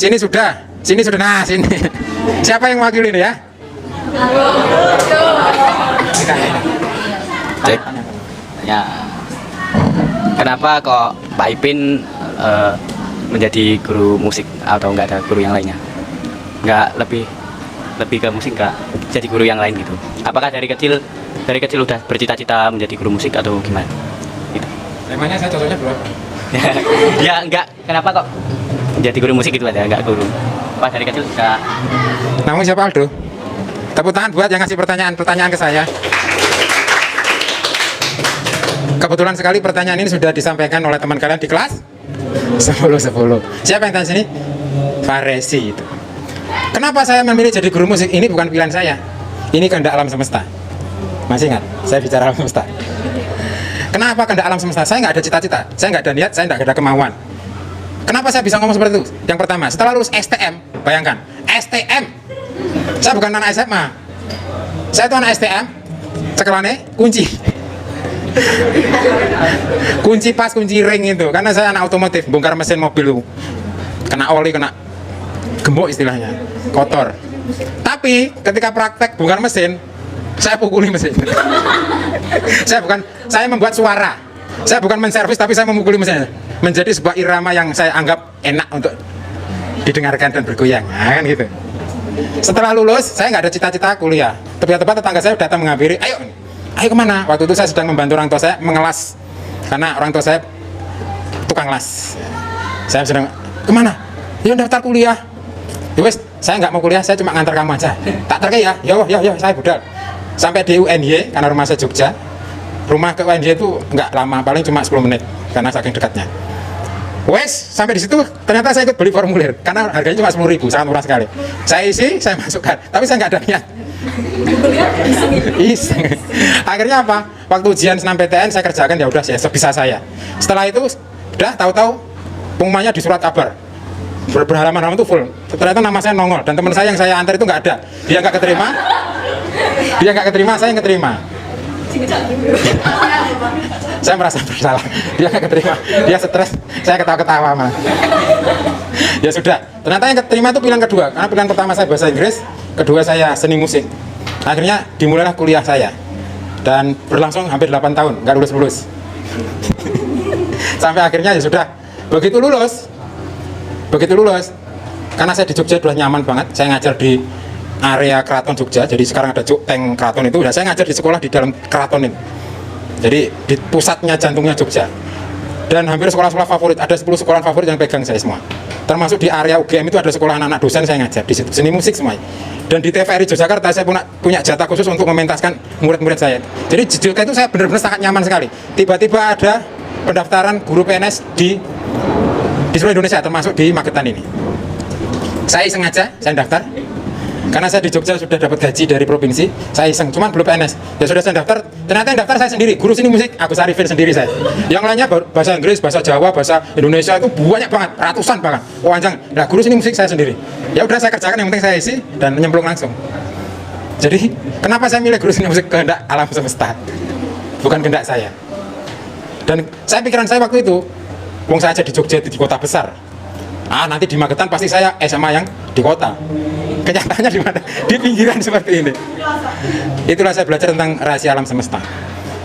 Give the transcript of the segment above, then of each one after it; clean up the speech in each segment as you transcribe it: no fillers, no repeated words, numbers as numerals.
Sini sudah. Sini sudah. Nah, sini. Siapa yang mewakili ini ya? Cek. Ya. Kenapa kok Pak Ipin menjadi guru musik atau enggak ada guru yang lainnya? Enggak lebih ke musik, enggak jadi guru yang lain gitu? Apakah dari kecil udah bercita-cita menjadi guru musik atau gimana? Gitu. Temanya saya cocoknya berapa? Ya enggak, kenapa kok menjadi guru musik itu aja, enggak guru? Pas dari kecil sudah. Namun siapa Aldo? Tepuk tangan buat yang ngasih pertanyaan ke saya. Kebetulan sekali pertanyaan ini sudah disampaikan oleh teman kalian di kelas 10. Siapa yang tanya sini? Faresi itu. Kenapa saya memilih jadi guru musik? Ini bukan pilihan saya. Ini kehendak alam semesta. Masih ingat? Saya bicara alam semesta. Kenapa kehendak alam semesta? Saya nggak ada cita-cita, saya nggak ada niat, saya nggak ada kemauan. Kenapa saya bisa ngomong seperti itu? Yang pertama, setelah lulus STM, bayangkan, STM. Saya bukan anak SMA. Saya itu anak STM, cekelannya kunci. Kunci pas, kunci ring itu. Karena saya anak otomotif, bongkar mesin mobil itu. Kena oli, kena gembok istilahnya, kotor. Tapi ketika praktek bongkar mesin, saya pukuli mesin. Saya membuat suara. Saya bukan menservis, tapi saya memukuli mesin. Menjadi sebuah irama yang saya anggap enak untuk didengarkan dan bergoyang. Nah, kan gitu. Setelah lulus, saya nggak ada cita-cita kuliah. Tiba-tiba tetangga saya datang menghampiri, ayo kemana? Waktu itu saya sedang membantu orang tua saya mengelas, karena orang tua saya tukang las. Saya sedang, kemana? Ya daftar kuliah. Ya wes, saya nggak mau kuliah, saya cuma ngantar kamu aja. Tak terkei ya, yo, saya budal. Sampai di UNY, karena rumah saya Jogja. Rumah ke UNY itu nggak lama, paling cuma 10 menit, karena saking dekatnya. Wes, sampai di situ ternyata saya ikut beli formulir karena harganya cuma 10.000, sangat murah sekali. Saya isi, saya masukkan, tapi saya nggak ada niat. Iseng. Akhirnya apa? Waktu ujian senam PTN saya kerjakan, ya udah, sebisa saya. Setelah itu udah tahu-tahu pengumumannya di surat kabar. Berhalaman-halaman itu full. Ternyata nama saya nongol dan teman saya yang saya antar itu nggak ada. Dia nggak keterima, saya yang keterima. Saya merasa bersalah, dia nggak keterima, dia stres, saya ketawa-ketawa malah. Ya sudah, ternyata yang keterima itu pilihan kedua, karena pilihan pertama saya bahasa Inggris, kedua saya seni musik. Akhirnya dimulailah kuliah saya, dan berlangsung hampir 8 tahun, nggak lulus-lulus. Sampai akhirnya ya sudah, begitu lulus, karena saya di Jogja sudah nyaman banget, saya ngajar di area Keraton Jogja, jadi sekarang ada tank Keraton itu, dan saya ngajar di sekolah di dalam Keraton itu. Jadi di pusatnya, jantungnya Jogja. Dan hampir sekolah-sekolah favorit, ada 10 sekolah favorit yang pegang saya semua. Termasuk di area UGM itu ada sekolah anak-anak dosen saya ngajar di situ, seni musik semuanya. Dan di TVRI Yogyakarta saya punya jatah khusus untuk mementaskan murid-murid saya. Jadi di Jogja itu saya benar-benar sangat nyaman sekali. Tiba-tiba ada pendaftaran guru PNS di seluruh Indonesia, termasuk di Magetan ini. Saya sengaja, saya daftar. Karena saya di Jogja sudah dapat gaji dari provinsi, saya iseng, cuman belum PNS. Ya sudah saya daftar, ternyata yang daftar saya sendiri, guru seni musik, Agus Arifin sendiri saya. Yang lainnya bahasa Inggris, bahasa Jawa, bahasa Indonesia itu banyak banget, ratusan bahkan, panjang. Nah, guru seni musik saya sendiri. Ya udah saya kerjakan, yang penting saya isi dan nyemplung langsung. Jadi, kenapa saya milih guru seni musik? Kehendak alam semesta, bukan kehendak saya. Dan pikiran saya waktu itu, wong saya aja di Jogja, di kota besar. Nanti di Magetan pasti saya SMA yang di kota. Kenyataannya di mana? Di pinggiran seperti ini. Itulah saya belajar tentang rahasia alam semesta.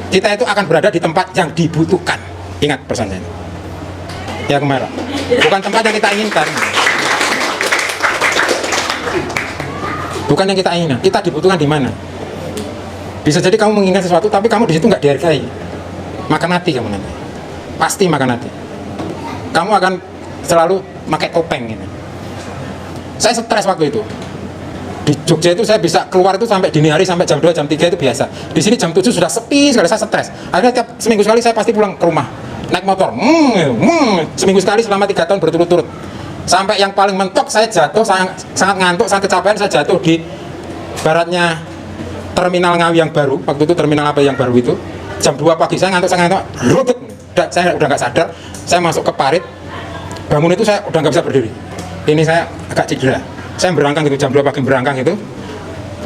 Kita itu akan berada di tempat yang dibutuhkan. Ingat pesan saya. Ya kemarin. Bukan tempat yang kita inginkan. Bukan yang kita inginkan. Kita dibutuhkan di mana? Bisa jadi kamu menginginkan sesuatu, tapi kamu di situ nggak dihargai. Makan hati kamu nanti. Pasti makan hati. Kamu akan selalu pakai topeng gitu. Saya stres waktu itu. Di Jogja itu saya bisa keluar itu sampai dini hari, sampai jam 2, jam 3 itu biasa. Di sini jam 7 sudah sepi sekali, saya stres. Akhirnya seminggu sekali saya pasti pulang ke rumah. Naik motor, seminggu sekali selama 3 tahun berturut-turut. Sampai yang paling mentok saya jatuh, sangat ngantuk, sangat kecapean, saya jatuh di baratnya terminal Ngawi yang baru. Waktu itu terminal apa yang baru itu. Jam 2 pagi saya ngantuk, rutut. Saya udah nggak sadar, saya masuk ke parit. Bangun itu saya udah nggak bisa berdiri. Ini saya agak cedera. Saya berangkang gitu, jam 2 pagi berangkang itu.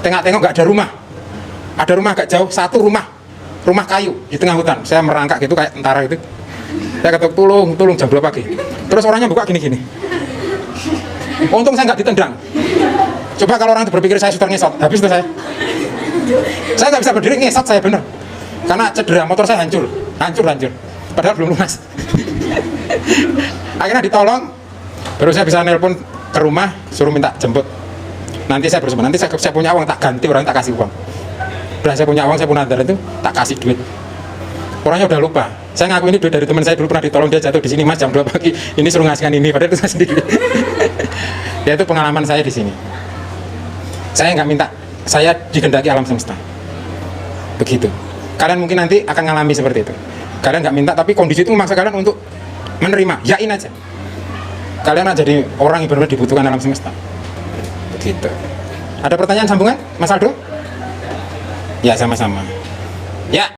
Tengok-tengok nggak ada rumah. Ada rumah agak jauh, satu rumah kayu di tengah hutan. Saya merangkak gitu kayak tentara gitu. Saya ketuk tolong jam 2 pagi. Terus orangnya buka gini-gini. Untung saya nggak ditendang. Coba kalau orang itu berpikir saya sudah ngesot, habis itu saya. Saya nggak bisa berdiri, ngesot saya bener. Karena cedera, motor saya hancur. Padahal belum lunas. Akhirnya ditolong, baru saya bisa nelpon ke rumah, suruh minta jemput. Nanti saya bersama, nanti saya punya uang, tak ganti orang, tak kasih uang. Udah saya punya uang, saya punya nadar itu, tak kasih duit. Orangnya udah lupa. Saya ngaku ini duit dari teman saya dulu pernah ditolong, dia jatuh di sini mas jam 2 pagi. Ini suruh ngasihkan ini, padahal itu saya sendiri. Ya itu pengalaman saya di sini. Saya nggak minta, saya digendaki alam semesta. Begitu. Kalian mungkin nanti akan ngalami seperti itu. Kalian nggak minta, tapi kondisi itu memaksa kalian untuk menerima. Yain aja. Kalian akan jadi orang yang benar-benar dibutuhkan alam semesta. Begitu. Ada pertanyaan sambungan, Mas Aldo? Ya sama-sama. Ya.